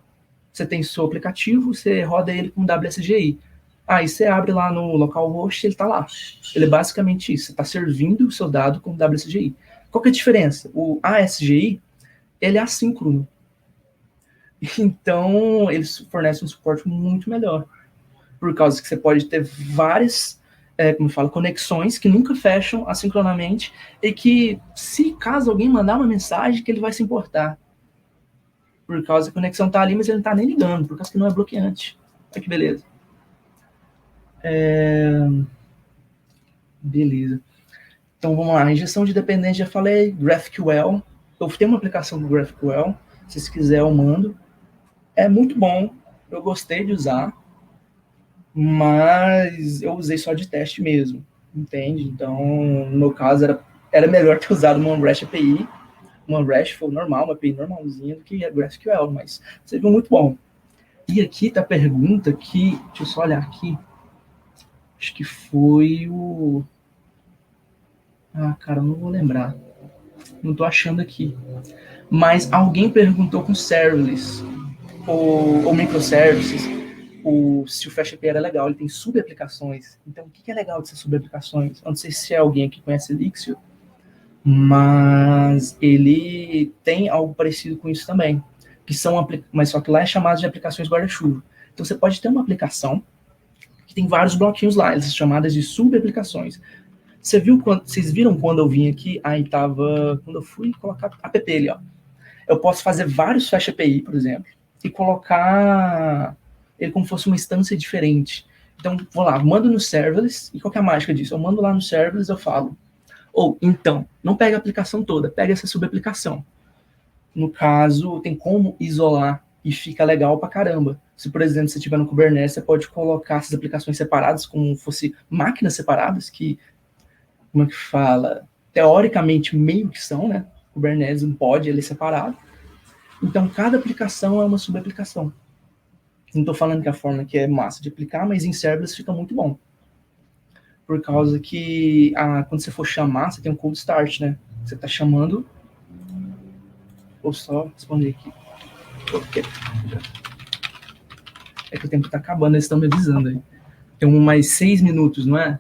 você tem o seu aplicativo, você roda ele com WSGI. Aí você abre lá no localhost, ele está lá. Ele é basicamente isso, você está servindo o seu dado com WSGI. Qual que é a diferença? O ASGI, ele é assíncrono. Então, ele fornece um suporte muito melhor. Por causa que você pode ter várias, conexões que nunca fecham assincronamente e que, se caso alguém mandar uma mensagem, que ele vai se importar. Por causa que a conexão está ali, mas ele não está nem ligando, por causa que não é bloqueante. Olha que beleza. Beleza. Então, vamos lá. Injeção de dependência, já falei. GraphQL. Eu tenho uma aplicação do GraphQL. Se quiser, eu mando. É muito bom. Eu gostei de usar. Mas eu usei só de teste mesmo. Entende? Então, no meu caso, era melhor ter usado uma REST API. Uma RESTful normal, uma API normalzinha, do que a GraphQL. Mas você viu muito bom. E aqui tá a pergunta que... Deixa eu só olhar aqui. Acho que foi o... cara, eu não vou lembrar. Não tô achando aqui. Mas alguém perguntou com serverless ou microservices se o FastAPI era legal. Ele tem subaplicações. Então, o que é legal dessas subaplicações? Eu não sei se é alguém aqui que conhece Elixir, mas ele tem algo parecido com isso também. Mas só que lá é chamado de aplicações guarda-chuva. Então, você pode ter uma aplicação que tem vários bloquinhos lá, essas chamadas de subaplicações. Vocês viram quando eu vim aqui? Aí tava, quando eu fui colocar app ali, ó. Eu posso fazer vários FastAPI, por exemplo, e colocar ele como se fosse uma instância diferente. Então, vou lá, mando no serverless, e qual que é a mágica disso? Eu mando lá no serverless, eu falo, então, não pega a aplicação toda, pega essa subaplicação. No caso, tem como isolar e fica legal pra caramba. Se, por exemplo, você tiver no Kubernetes, você pode colocar essas aplicações separadas, como se fossem máquinas separadas, que, como é que fala? Teoricamente, meio que são, né? Kubernetes não pode, ele é separado. Então, cada aplicação é uma subaplicação. Não estou falando que a forma que é massa de aplicar, mas em serverless fica muito bom. Por causa que, quando você for chamar, você tem um cold start, né? Você está chamando... Vou só responder aqui. É que o tempo está acabando, eles estão me avisando aí. Tem mais 6 minutos, não é?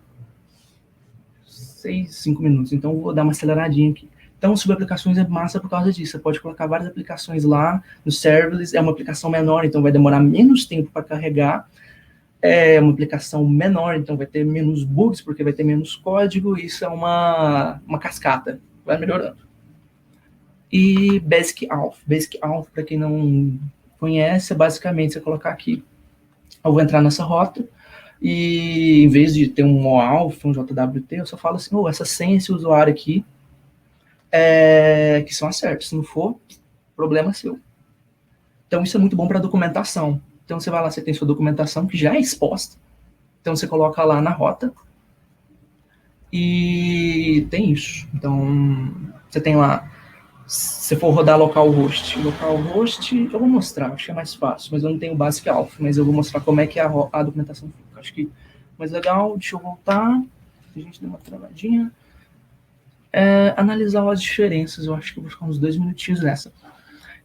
5 minutos. Então, eu vou dar uma aceleradinha aqui. Então, subaplicações é massa por causa disso. Você pode colocar várias aplicações lá no serverless. É uma aplicação menor, então vai demorar menos tempo para carregar. É uma aplicação menor, então vai ter menos bugs, porque vai ter menos código. Isso é uma cascata. Vai melhorando. E Basic Auth. Basic Auth, para quem não conhece, é basicamente você colocar aqui. Eu vou entrar nessa rota e, em vez de ter um OAuth, um JWT, eu só falo assim, essa senha, esse usuário aqui, que são as certas. Se não for, problema seu. Então, isso é muito bom para documentação. Então, você vai lá, você tem sua documentação que já é exposta. Então, você coloca lá na rota e tem isso. Então, você tem lá, se for rodar localhost, eu vou mostrar, acho que é mais fácil, mas eu não tenho o Basic Auth, mas eu vou mostrar como é que a documentação fica. Acho que mais legal, deixa eu voltar, a gente deu uma travadinha. Analisar as diferenças, eu acho que eu vou ficar uns 2 minutinhos nessa.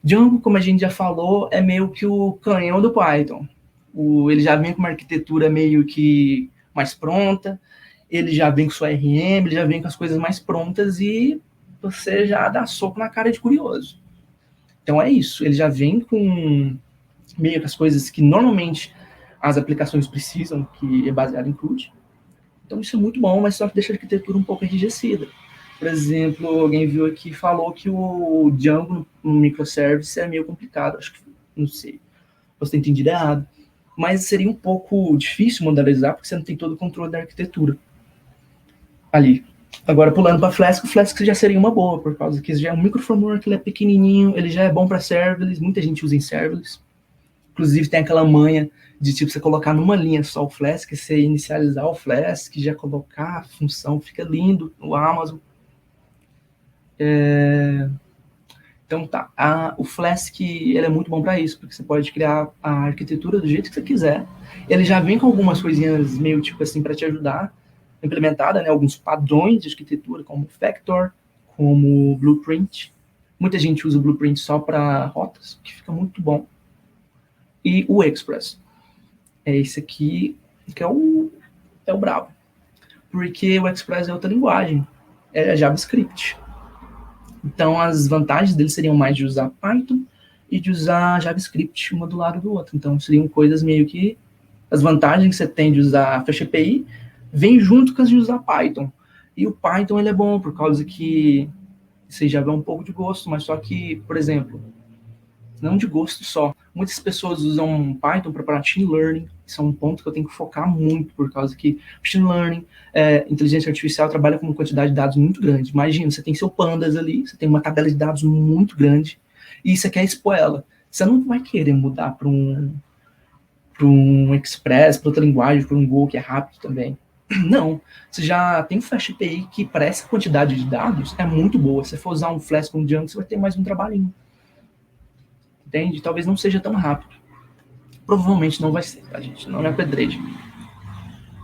Django, como a gente já falou, é meio que o canhão do Python. Ele já vem com uma arquitetura meio que mais pronta, ele já vem com sua RM, ele já vem com as coisas mais prontas e você já dá soco na cara de curioso. Então é isso, ele já vem com meio que as coisas que normalmente as aplicações precisam, que é baseado em CRUD. Então isso é muito bom, mas só que deixa a arquitetura um pouco enrijecida. Por exemplo, alguém viu aqui e falou que o Django no microservice é meio complicado, acho que, não sei. posso ter entendido errado. Mas seria um pouco difícil modelarizar, porque você não tem todo o controle da arquitetura ali. Agora, pulando para Flask, o Flask já seria uma boa, por causa que já é um microframework, ele é pequenininho, ele já é bom para serverless, muita gente usa em serverless. Inclusive, tem aquela manha de, tipo, você colocar numa linha só o Flask, você inicializar o Flask, já colocar a função, fica lindo no Amazon. Então, tá. O Flask, ele é muito bom para isso, porque você pode criar a arquitetura do jeito que você quiser. Ele já vem com algumas coisinhas meio, tipo assim, para te ajudar, implementada, né? Alguns padrões de arquitetura, como Factor, como Blueprint. Muita gente usa o Blueprint só para rotas, que fica muito bom. E o Express. É esse aqui que é o brabo. Porque o Express é outra linguagem. É JavaScript. Então, as vantagens dele seriam mais de usar Python e de usar JavaScript uma do lado do outro. Então, seriam coisas meio que... As vantagens que você tem de usar FastAPI vem junto com as de usar Python. E o Python, ele é bom, por causa que você já vê um pouco de gosto, mas só que, por exemplo, não de gosto só. Muitas pessoas usam Python para machine learning. Isso é um ponto que eu tenho que focar muito, por causa que machine learning, inteligência artificial, trabalha com uma quantidade de dados muito grande. Imagina, você tem seu pandas ali, você tem uma tabela de dados muito grande, e você quer expor ela. Você não vai querer mudar para um Express, para outra linguagem, para um Go que é rápido também. Não, você já tem um FastAPI que, para essa quantidade de dados, é muito boa. Se você for usar um Flask com Django, você vai ter mais um trabalhinho. Entende? Talvez não seja tão rápido. Provavelmente não vai ser, tá, gente? Não é pedreiro.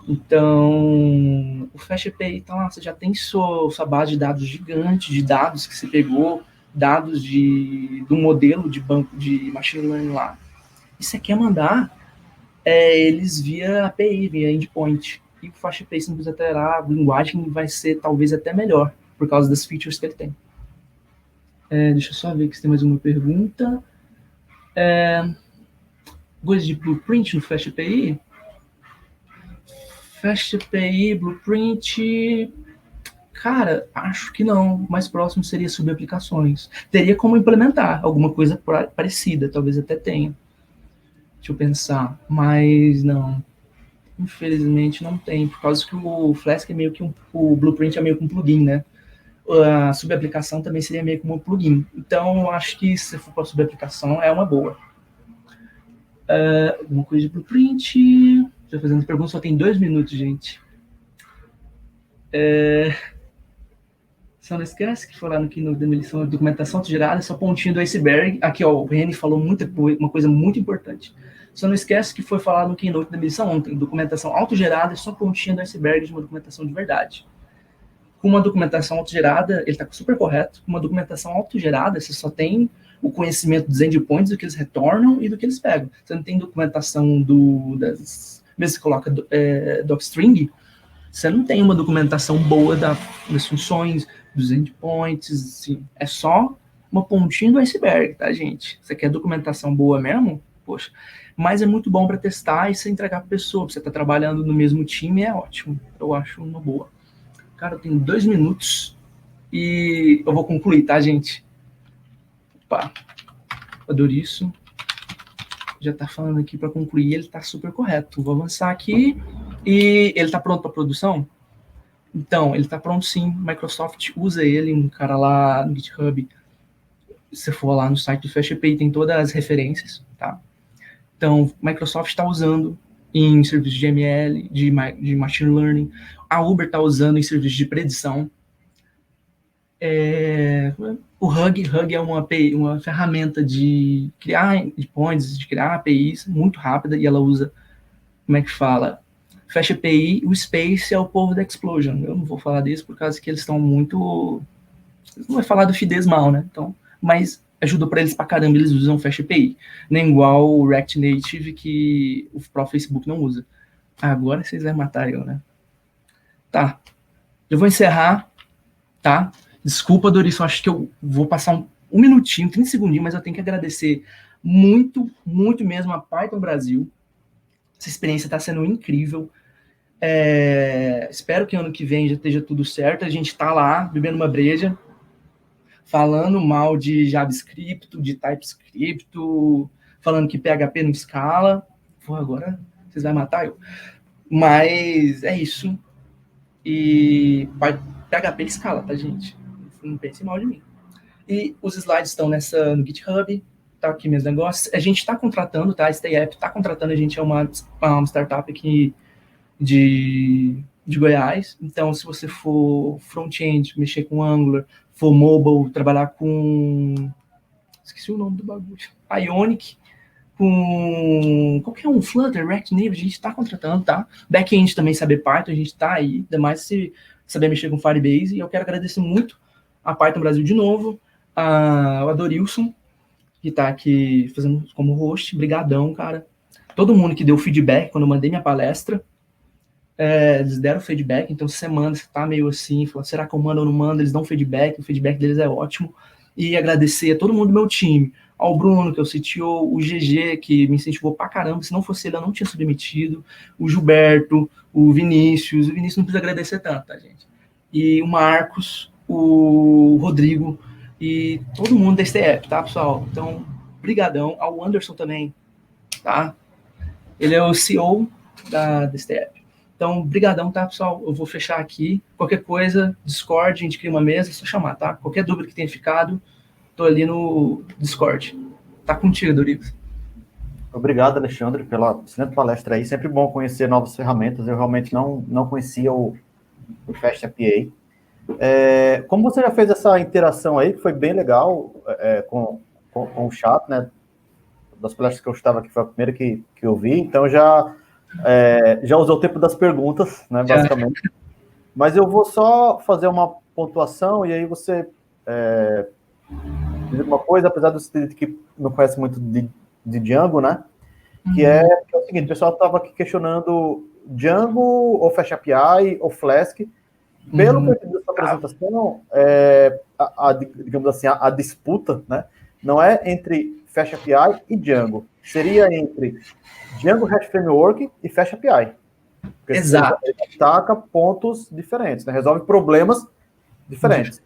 Então, o FastAPI tá lá, você já tem sua base de dados gigante, de dados que você pegou, dados do modelo de banco de machine learning lá. E você quer mandar eles via API, via endpoint. E o FastAPI, se não quiser alterar, a linguagem vai ser talvez até melhor, por causa das features que ele tem. Deixa eu só ver se tem mais uma pergunta. Coisa de Blueprint no FastAPI? FastAPI, Blueprint... Cara, acho que não. O mais próximo seria subaplicações. Teria como implementar alguma coisa parecida, talvez até tenha. Deixa eu pensar. Mas não. Infelizmente não tem, por causa que o Flask é meio que o Blueprint é meio que um plugin, né? A subaplicação também seria meio como um plugin. Então, eu acho que se for para subaplicação, é uma boa. Uma coisa de Blueprint... Estou fazendo pergunta, só tem 2 minutos, gente. Só não esquece que foi lá no Keynote da demolição de documentação autogerada, só pontinho do iceberg. Aqui, ó, o Reni falou uma coisa muito importante. Só não esquece que foi falado no Keynote da demolição ontem. Documentação autogerada é só pontinha do iceberg de uma documentação de verdade. Com uma documentação autogerada, ele está super correto. Com uma documentação autogerada, você só tem o conhecimento dos endpoints, do que eles retornam e do que eles pegam. Você não tem documentação mesmo que você coloca docstring, você não tem uma documentação boa das funções, dos endpoints, assim. É só uma pontinha do iceberg, tá, gente? Você quer documentação boa mesmo? Poxa. Mas é muito bom para testar e você entregar para a pessoa. Você está trabalhando no mesmo time, é ótimo. Eu acho uma boa. Cara, eu tenho 2 minutos e eu vou concluir, tá, gente? Opa, adoro isso. Já tá falando aqui para concluir, ele tá super correto. Vou avançar aqui e ele tá pronto para produção? Então, ele tá pronto sim. Microsoft usa ele, um cara lá no GitHub. Se você for lá no site do FastAPI, tem todas as referências, tá? Então, Microsoft está usando em serviços de ML, de Machine Learning. A Uber está usando em serviços de predição. O Hug é uma ferramenta de criar endpoints, de criar APIs muito rápida, e ela usa, como é que fala? FastAPI. O Space é o povo da Explosion. Eu não vou falar disso por causa que eles estão muito... Não vai falar do FIDES mal, né? Então, mas ajudou para eles pra caramba, eles usam o FastAPI. Nem igual o React Native, que o próprio Facebook não usa. Agora vocês vão matar eu, né? Tá. Eu vou encerrar, tá? Desculpa, Doris, eu acho que eu vou passar um minutinho, 30 segundinhos, mas eu tenho que agradecer muito, muito mesmo a Python Brasil. Essa experiência está sendo incrível. Espero que ano que vem já esteja tudo certo. A gente está lá, bebendo uma breja, falando mal de JavaScript, de TypeScript, falando que PHP não escala. Pô, agora vocês vão matar eu. Mas é isso. E PHP ele escala, tá, gente? Não pense mal de mim. E os slides estão no GitHub, tá aqui meus negócios. A gente está contratando, tá? A Stay App está contratando, a gente é uma startup aqui de Goiás. Então, se você for front-end, mexer com Angular, for mobile, trabalhar com... Esqueci o nome do bagulho. Ionic, com qualquer um, Flutter, React Native, a gente está contratando, tá? Back-end também, saber Python, a gente está aí, ainda mais se saber mexer com Firebase. E eu quero agradecer muito a Python Brasil de novo, o Adorilson, que está aqui fazendo como host. Brigadão, cara. Todo mundo que deu feedback quando eu mandei minha palestra, eles deram feedback. Então, semana você tá meio assim, falando, será que eu mando ou não mando? Eles dão feedback, o feedback deles é ótimo. E agradecer a todo mundo do meu time, ao Bruno, que é o CTO, o GG, que me incentivou pra caramba, se não fosse ele, eu não tinha submetido, o Gilberto, o Vinícius não precisa agradecer tanto, tá, gente? E o Marcos, o Rodrigo, e todo mundo da STF, tá, pessoal? Então, brigadão. Ao Anderson também, tá? Ele é o CEO da STF. Então, brigadão, tá, pessoal? Eu vou fechar aqui. Qualquer coisa, Discord, a gente cria uma mesa, é só chamar, tá? Qualquer dúvida que tenha ficado, tô ali no Discord. Tá contigo, Dorival. Obrigado, Alexandre, pela excelente palestra aí. Sempre bom conhecer novas ferramentas. Eu realmente não conhecia o FastAPI. Como você já fez essa interação aí, que foi bem legal com o chat, né? Das palestras que eu estava aqui, foi a primeira que eu vi, então já usou o tempo das perguntas, né, basicamente. Mas eu vou só fazer uma pontuação e aí você diz uma coisa, apesar de você ter que não conhece muito de Django, né? Que é o seguinte, o pessoal estava aqui questionando Django ou FastAPI ou Flask. Pelo que eu entendi da sua apresentação, digamos assim, a disputa, né, não é entre FastAPI e Django. Seria entre Django REST Framework e FastAPI. Exato. Ele ataca pontos diferentes, né, resolve problemas diferentes.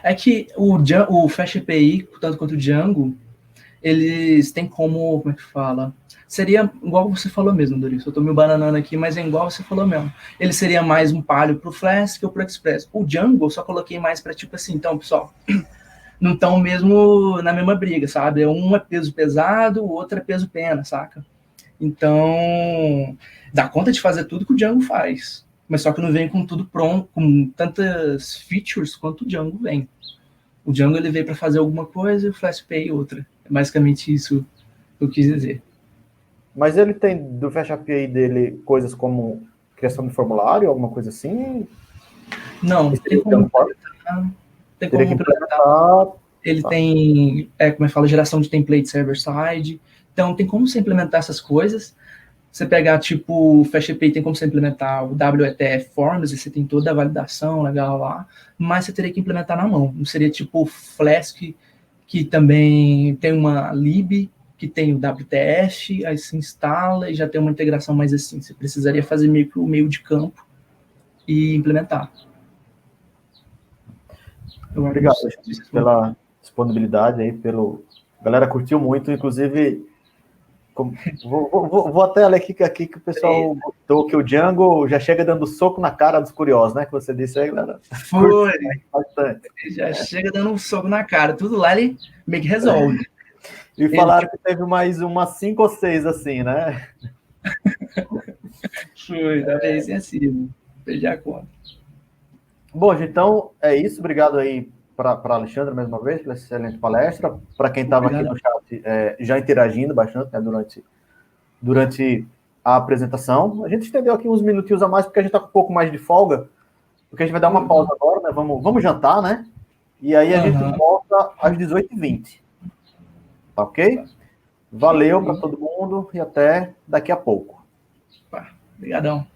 É que o FastAPI, tanto quanto o Django, eles têm como é que fala? Seria igual você falou mesmo, Doris. Eu tô me bananando aqui, mas é igual você falou mesmo. Ele seria mais um palio pro Flask ou pro Express. O Django eu só coloquei mais para tipo assim, então, pessoal, não estão mesmo na mesma briga, sabe? Um é peso pesado, o outro é peso pena, saca? Então, dá conta de fazer tudo que o Django faz. Mas só que não vem com tudo pronto, com tantas features quanto o Django vem. O Django ele veio para fazer alguma coisa e o FlashPay outra. É basicamente isso que eu quis dizer. Mas ele tem do FastAPI dele coisas como criação de formulário, alguma coisa assim? Não, tem como implementar. Tem como implementar. Ele tem, como eu falo, geração de template server-side. Então, tem como você implementar essas coisas. Você pegar, tipo, o FastAPI tem como você implementar o WETF Forms, e você tem toda a validação legal lá, mas você teria que implementar na mão. Não seria tipo o Flask, que também tem uma lib, que tem o WTF, aí se instala e já tem uma integração mais assim. Você precisaria fazer meio que o meio de campo e implementar. Obrigado pela disponibilidade aí, a galera curtiu muito, inclusive vou até ler aqui que o pessoal gostou, que o Django já chega dando soco na cara dos curiosos, né? Que você disse aí, galera. Foi. Bastante. Já chega dando um soco na cara. Tudo lá ele meio que resolve. E falaram que teve mais umas 5 ou 6 assim, né? Foi, da vez assim, perdi a conta. Bom, gente, então é isso. Obrigado aí para Alexandre, mais uma vez, pela excelente palestra. Para quem estava aqui no chat, já interagindo bastante, né, durante a apresentação. A gente estendeu aqui uns minutinhos a mais, porque a gente está com um pouco mais de folga, porque a gente vai dar uma pausa agora, né? Vamos jantar, né? E aí a gente volta às 18h20. Tá ok? Valeu para todo mundo e até daqui a pouco. Obrigadão.